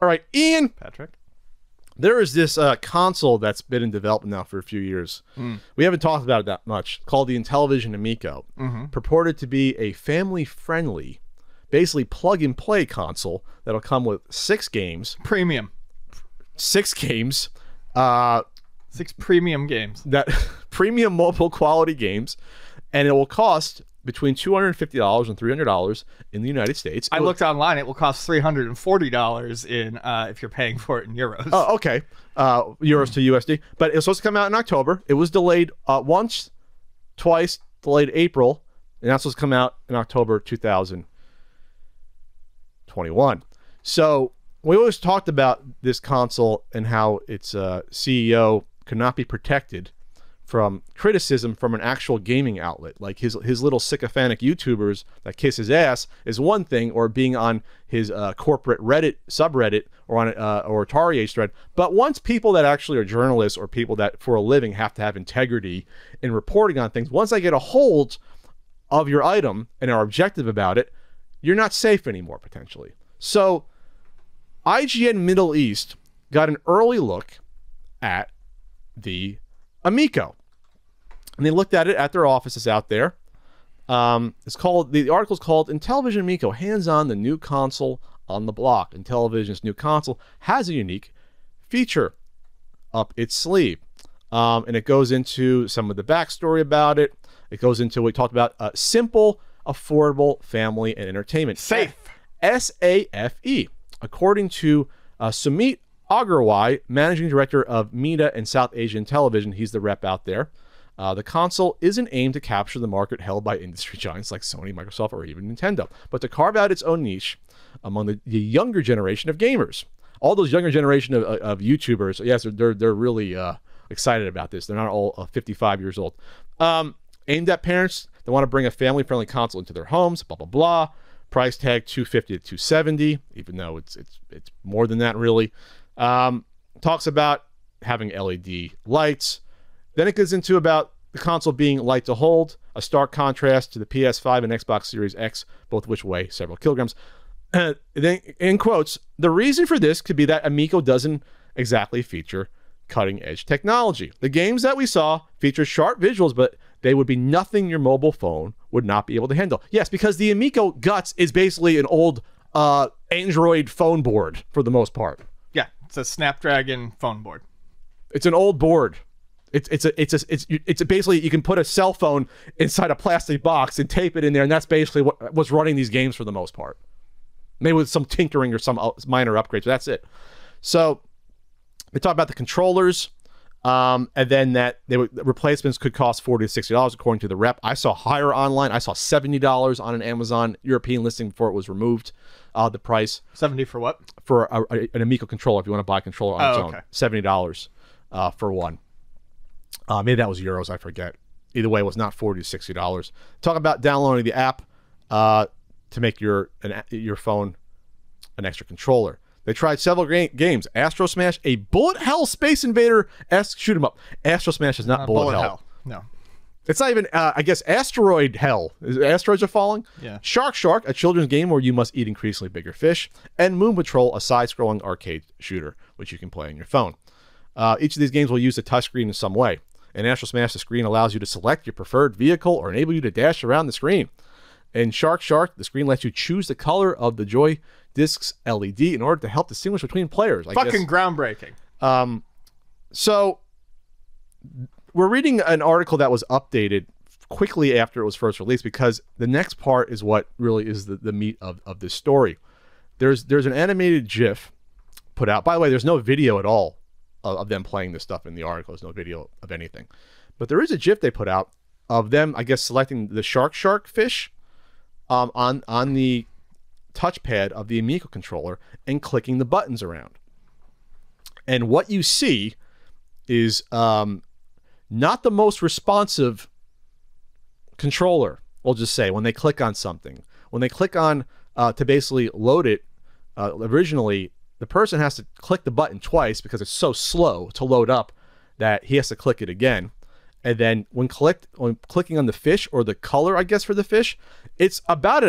All right, Ian. Patrick. There is this console that's been in development now for a few years. We haven't talked about it that much. Called the Intellivision Amico. Purported to be a family-friendly, basically plug-and-play console that'll come with 6 games. Premium. 6 games. 6 premium games. That premium mobile quality games. And it will cost between $250 and $300 in the United States. I looked online. It will cost $340 in if you're paying for it in euros. Oh, okay. Euros to USD. But it was supposed to come out in October. It was delayed once, twice, delayed April. And that's supposed to come out in October 2021. So we always talked about this console and how its CEO could not be protected from criticism from an actual gaming outlet. Like his little sycophantic YouTubers that kiss his ass is one thing, or being on his corporate Reddit subreddit or on or Atari Age thread. But once people that actually are journalists or people that for a living have to have integrity in reporting on things, once they get a hold of your item and are objective about it, you're not safe anymore potentially. So IGN Middle East got an early look at the Amico, and they looked at it at their offices out there. It's called, the article's called Intellivision Amico, hands-on the new console on the block. Intellivision's new console has a unique feature up its sleeve, and it goes into some of the backstory about it. It goes into what we talked about, simple, affordable family and entertainment. Safe. SAFE, according to Sumit Agarwai, managing director of MEDA and South Asian Television. He's the rep out there. The console isn't aimed to capture the market held by industry giants like Sony, Microsoft, or even Nintendo, but to carve out its own niche among the younger generation of gamers. All those younger generation of YouTubers, yes, they're really excited about this. They're not all 55 years old. Aimed at parents that want to bring a family-friendly console into their homes, blah, blah, blah. Price tag $250 to $270, even though it's more than that, really. Talks about having LED lights. Then it goes into about the console being light to hold, a stark contrast to the PS5 and Xbox Series X, both of which weigh several kilograms. Then, in quotes, the reason for this could be that Amico doesn't exactly feature cutting-edge technology. The games that we saw feature sharp visuals, but they would be nothing your mobile phone would not be able to handle. Yes, because the Amico guts is basically an old Android phone board for the most part. Yeah, it's a Snapdragon phone board. It's an old board. It's basically, you can put a cell phone inside a plastic box and tape it in there, and that's basically what's running these games for the most part. Maybe with some tinkering or some minor upgrades, but that's it. So they talk about the controllers, and then that the replacements could cost $40 to $60 according to the rep. I saw higher online. I saw $70 on an Amazon European listing before it was removed. The price. 70 for what? For an Amico controller, if you want to buy a controller on its own. $70 for one. Maybe that was euros, I forget. Either way, it was not $40 to $60. Talk about downloading the app to make your phone an extra controller. They tried several games. Astro Smash, a bullet hell Space Invader-esque shoot 'em up. Astro Smash is not bullet hell. No. It's not even, I guess, asteroid hell. Asteroids are falling? Yeah. Shark, a children's game where you must eat increasingly bigger fish. And Moon Patrol, a side-scrolling arcade shooter, which you can play on your phone. Each of these games will use the touchscreen in some way. In Astro Smash, the screen allows you to select your preferred vehicle or enable you to dash around the screen. In Shark, the screen lets you choose the color of the Joy Disc's LED in order to help distinguish between players. Fucking groundbreaking. So we're reading an article that was updated quickly after it was first released, because the next part is what really is the meat of this story. There's an animated GIF put out. By the way, there's no video at all of them playing this stuff in the article. There's no video of anything. But there is a GIF they put out of them, I guess, selecting the shark fish on the touchpad of the Amico controller and clicking the buttons around. And what you see is not the most responsive controller, we'll just say, when they click on something. When they click on to basically load it, originally, the person has to click the button twice because it's so slow to load up that he has to click it again. And then when clicking on the fish, or the color, I guess, for the fish, it's about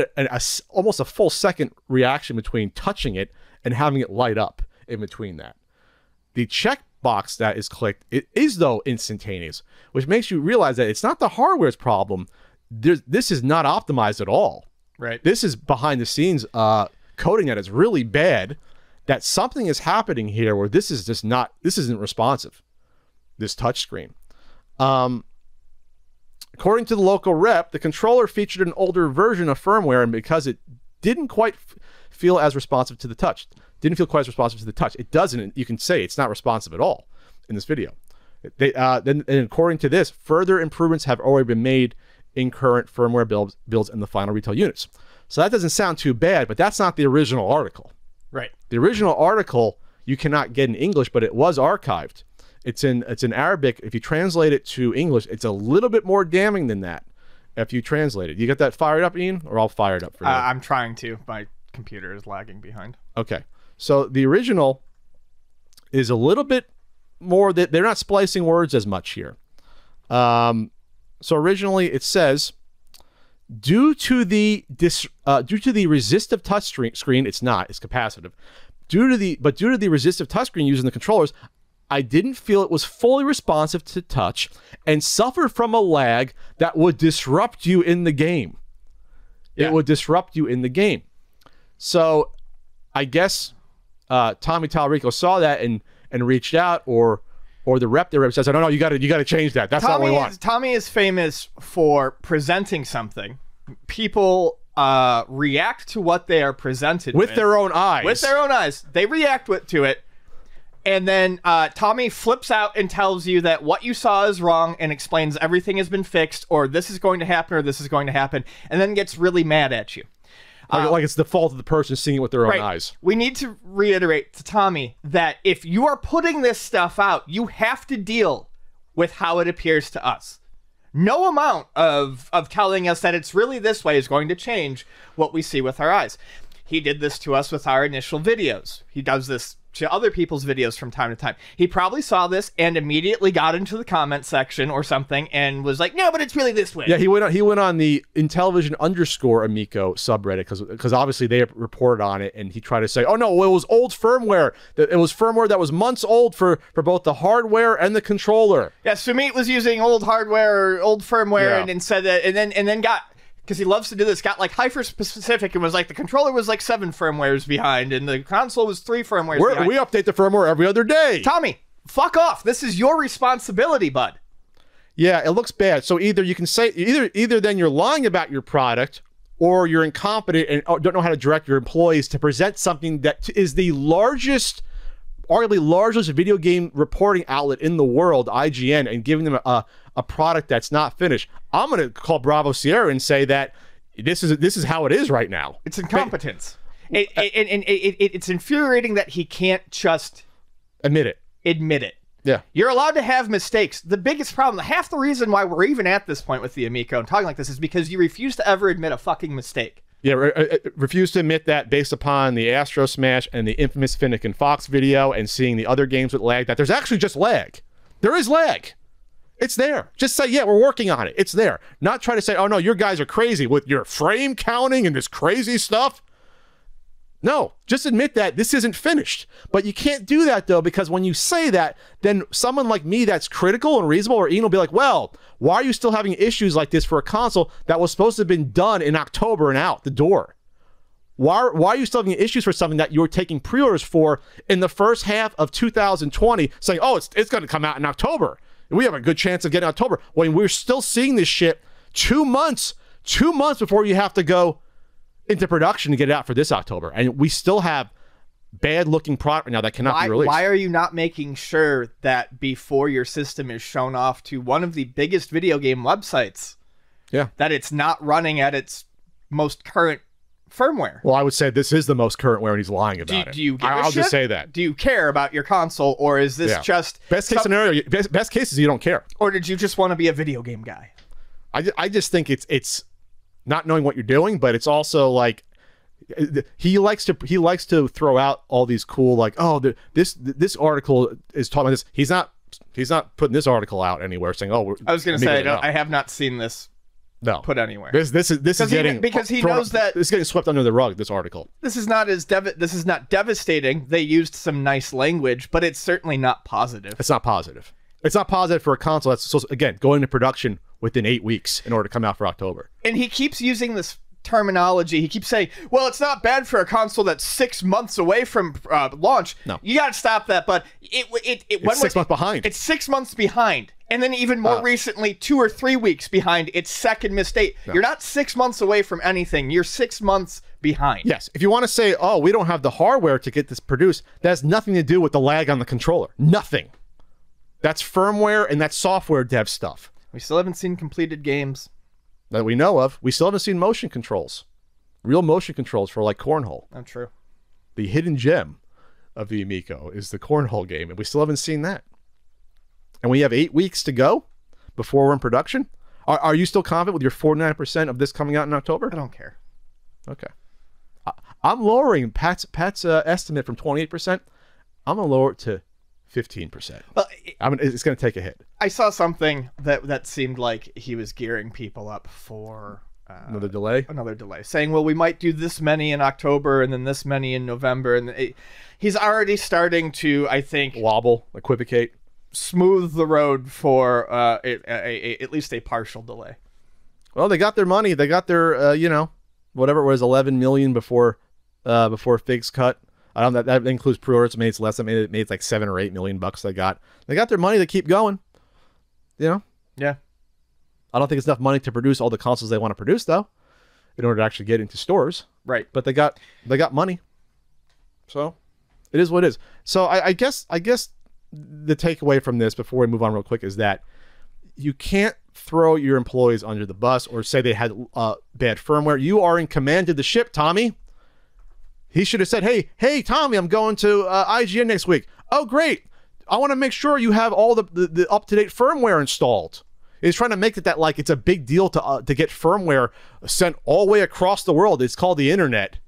almost a full second reaction between touching it and having it light up. in between that. The checkbox that is clicked, it is though instantaneous, which makes you realize that it's not the hardware's problem. This is not optimized at all. Right. This is behind the scenes coding that is really bad, that something is happening here where this is just not, this isn't responsive, this touchscreen. According to the local rep, the controller featured an older version of firmware, and because it didn't quite feel as responsive to the touch, it doesn't, you can say it's not responsive at all in this video. Then according to this, further improvements have already been made in current firmware builds in the final retail units. So that doesn't sound too bad, but that's not the original article. Right. The original article you cannot get in English, but it was archived. It's in Arabic. If you translate it to English, it's a little bit more damning than that. If you translate it, you get that fired up, Ian, or all fired up for you? I'm trying to. My computer is lagging behind. Okay, so the original is a little bit more that they're not splicing words as much here. So originally it says, due to the resistive touch screen, it's capacitive. Due to the resistive touchscreen using the controllers, I didn't feel it was fully responsive to touch and suffered from a lag that would disrupt you in the game. Yeah. It would disrupt you in the game. So I guess Tommy Tallarico saw that and reached out, or the rep says, no, you got to change that. That's not what we want. Tommy is famous for presenting something. People react to what they are presented with their own eyes. With their own eyes. They react to it. And then Tommy flips out and tells you that what you saw is wrong and explains everything has been fixed, or this is going to happen, or this is going to happen, and then gets really mad at you. Like it's the fault of the person seeing it with their own eyes. We need to reiterate to Tommy that if you are putting this stuff out, you have to deal with how it appears to us. No amount of telling us that it's really this way is going to change what we see with our eyes. He did this to us with our initial videos. He does this to other people's videos from time to time. He probably saw this and immediately got into the comment section or something and was like, no, but it's really this way. Yeah, he went on the Intellivision _Amico subreddit because obviously they reported on it, and he tried to say, oh no, it was old firmware. It was firmware that was months old for both the hardware and the controller. Yeah, Sumit was using old hardware or old firmware and said that, and then got, because he loves to do this, got like hyper-specific and was like, the controller was like 7 firmwares behind and the console was 3 firmwares behind. We update the firmware every other day. Tommy, fuck off. This is your responsibility, bud. Yeah, it looks bad. So either you can say, either then you're lying about your product, or you're incompetent and don't know how to direct your employees to present something that is the largest, arguably largest video game reporting outlet in the world, IGN, and giving them a product that's not finished. I'm going to call Bravo Sierra and say that this is how it is right now. It's incompetence. It's infuriating that he can't just admit it. Yeah. You're allowed to have mistakes. The biggest problem, half the reason why we're even at this point with the Amico and talking like this, is because you refuse to ever admit a fucking mistake. Yeah, refuse to admit that based upon the Astro Smash and the infamous Finnick and Fox video, and seeing the other games with lag, that there's actually just lag. There is lag. It's there. Just say, yeah, we're working on it. It's there. Not try to say, oh no, your guys are crazy with your frame counting and this crazy stuff. No, just admit that this isn't finished. But you can't do that though, because when you say that, then someone like me that's critical and reasonable, or Ian, will be like, well, why are you still having issues like this for a console that was supposed to have been done in October and out the door? Why are you still having issues for something that you were taking pre-orders for in the first half of 2020, saying, oh, it's going to come out in October. We have a good chance of getting October, when we're still seeing this shit 2 months before you have to go into production to get it out for this October. And we still have bad looking product now that cannot be released. Why are you not making sure that before your system is shown off to one of the biggest video game websites, that it's not running at its most current firmware? Well, I would say this is the most current where he's lying about it. Do you give I'll just say that. Do you care about your console, or is this just best case scenario? Best case is you don't care. Or did you just want to be a video game guy? I just think it's not knowing what you're doing, but it's also like he likes to throw out all these cool, like, oh, this article is talking about this. He's not putting this article out anywhere saying, oh, I was going to say, I have not seen this put anywhere. This is getting because he knows that this is getting swept under the rug. This article. This is not devastating. They used some nice language, but it's certainly not positive. It's not positive. It's not positive for a console that's supposed to, again, going into production within 8 weeks in order to come out for October. And he keeps using this terminology. He keeps saying, well, it's not bad for a console that's 6 months away from launch. No. You got to stop that. But it's 6 months behind. It's 6 months behind. And then even more recently, 2 or 3 weeks behind its second mistake. No. You're not 6 months away from anything. You're 6 months behind. Yes. If you want to say, oh, we don't have the hardware to get this produced, that has nothing to do with the lag on the controller. Nothing. That's firmware and that's software dev stuff. We still haven't seen completed games. That we know of. We still haven't seen motion controls. Real motion controls for like Cornhole. That's true. The hidden gem of the Amico is the Cornhole game, and we still haven't seen that. And we have 8 weeks to go before we're in production. Are you still confident with your 49% of this coming out in October? I don't care. Okay. I'm lowering Pat's estimate from 28%. I'm going to lower it to 15%. Well, it's going to take a hit. I saw something that seemed like he was gearing people up for another delay. Saying, well, we might do this many in October and then this many in November, and he's already starting to, I think, wobble, equivocate, smooth the road for at least a partial delay. Well, they got their money. They got their whatever it was, 11 million before Fig's cut. I don't know, that includes pre-orders. Maybe it's less. Maybe it's like $7 or $8 million they got. They got their money to keep going. Yeah. I don't think it's enough money to produce all the consoles they want to produce, though, in order to actually get into stores. Right. But they got money. So it is what it is. So I guess the takeaway from this, before we move on real quick, is that you can't throw your employees under the bus or say they had bad firmware. You are in command of the ship, Tommy. He should have said, hey, Tommy, I'm going to IGN next week. Oh, great. I want to make sure you have all the up-to-date firmware installed. He's trying to make it that like it's a big deal to get firmware sent all the way across the world. It's called the internet.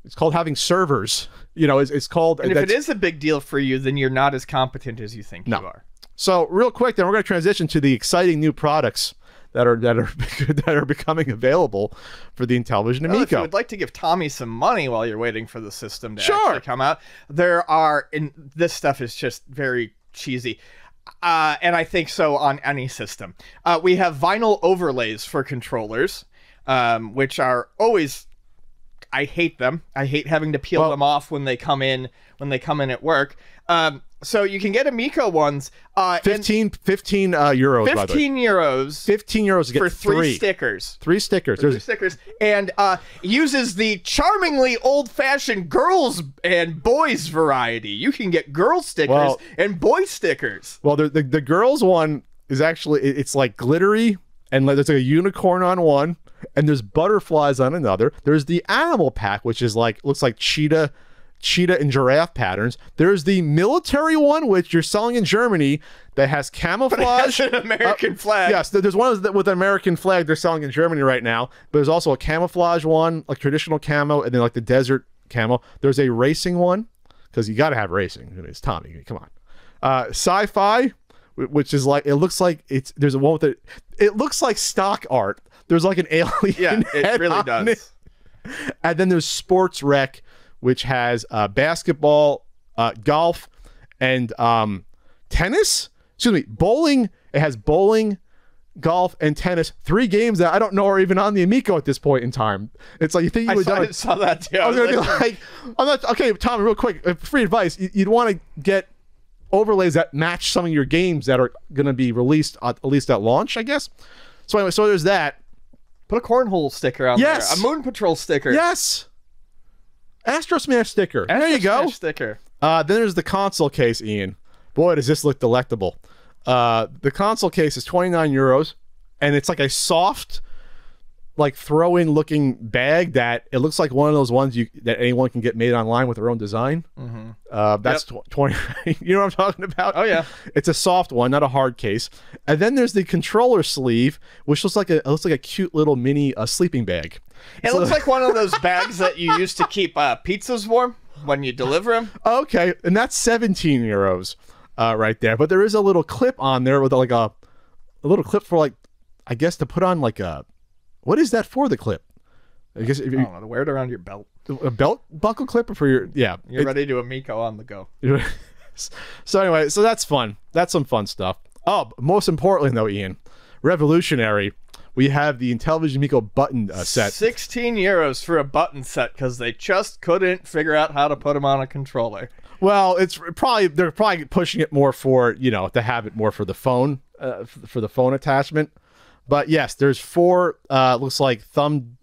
It's called having servers. It's called... And if it is a big deal for you, then you're not as competent as you think you are. So real quick, then we're going to transition to the exciting new products that are becoming available for the Intellivision Amico. If you would like to give Tommy some money while you're waiting for the system to actually come out, this stuff is just very cheesy. And I think so on any system. We have vinyl overlays for controllers, which are always... I hate them. I hate having to peel them off when they come in at work. So you can get Amico ones. 15 euros. 15 euros. 15 euros to get for three stickers. 3 stickers. There's 3 stickers, and uses the charmingly old-fashioned girls and boys variety. You can get girl stickers and boy stickers. Well, the girls one is actually it's like glittery, and there's like a unicorn on one. And there's butterflies on another. There's the animal pack, which is looks like cheetah and giraffe patterns. There's the military one, which you're selling in Germany, that has camouflage. But it has an American flag. Yes, there's one with an American flag they're selling in Germany right now. But there's also a camouflage one, like traditional camo, and then like the desert camo. There's a racing one, because you got to have racing. It's Tommy. Come on. Sci-fi, which is like, it looks like there's a one with it looks like stock art. There's like an alien. Yeah, it really does. And then there's Sports Rec, which has basketball, golf, and tennis. Excuse me, bowling. It has bowling, golf, and tennis. 3 games that I don't know are even on the Amico at this point in time. It's like you think you would. I saw that too. I was gonna be like, I'm not okay, Tom. Real quick, free advice. You'd want to get overlays that match some of your games that are going to be released at least at launch, I guess. So anyway, so there's that. Put a cornhole sticker on there. A Moon Patrol sticker. Yes. Astro Smash sticker. There you go. Smash sticker. Then there's the console case, Ian. Boy, does this look delectable. The console case is 29 euros, and it's like a soft, like throw-in looking bag that it looks like one of those ones that anyone can get made online with their own design. That's 20. You know what I'm talking about? Oh yeah. It's a soft one, not a hard case. And then there's the controller sleeve, which looks like a cute little mini sleeping bag. It looks like one of those bags that you used to keep pizzas warm when you deliver them. Okay, and that's 17 euros right there. But there is a little clip on there with like a little clip for like, I guess to put on like a What is that for, the clip? I guess if I you, don't know, to wear it around your belt. a belt buckle clip for your, yeah. You're ready to Amico on the go. So anyway, so that's fun. That's some fun stuff. Oh, most importantly though, Ian, revolutionary. We have the Intellivision Amico button set. 16 euros for a button set because they just couldn't figure out how to put them on a controller. Well, they're probably pushing it more for, you know, to have it more for the phone attachment. But yes, there's 4 looks like thumb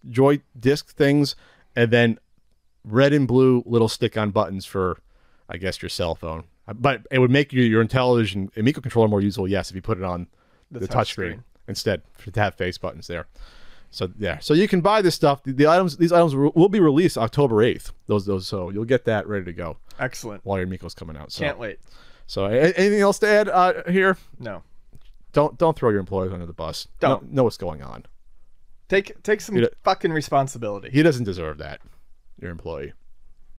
joy disc things, and then red and blue little stick-on buttons for, I guess, your cell phone. But it would make your Intellivision Amico controller more usable, yes, if you put it on the touchscreen instead, to have face buttons there. So yeah, so you can buy this stuff. These items will be released October 8th. So you'll get that ready to go. Excellent. While your Amico's coming out. So. Can't wait. So anything else to add here? No. Don't throw your employees under the bus. Don't know what's going on. Take some fucking responsibility. He doesn't deserve that. Your employee.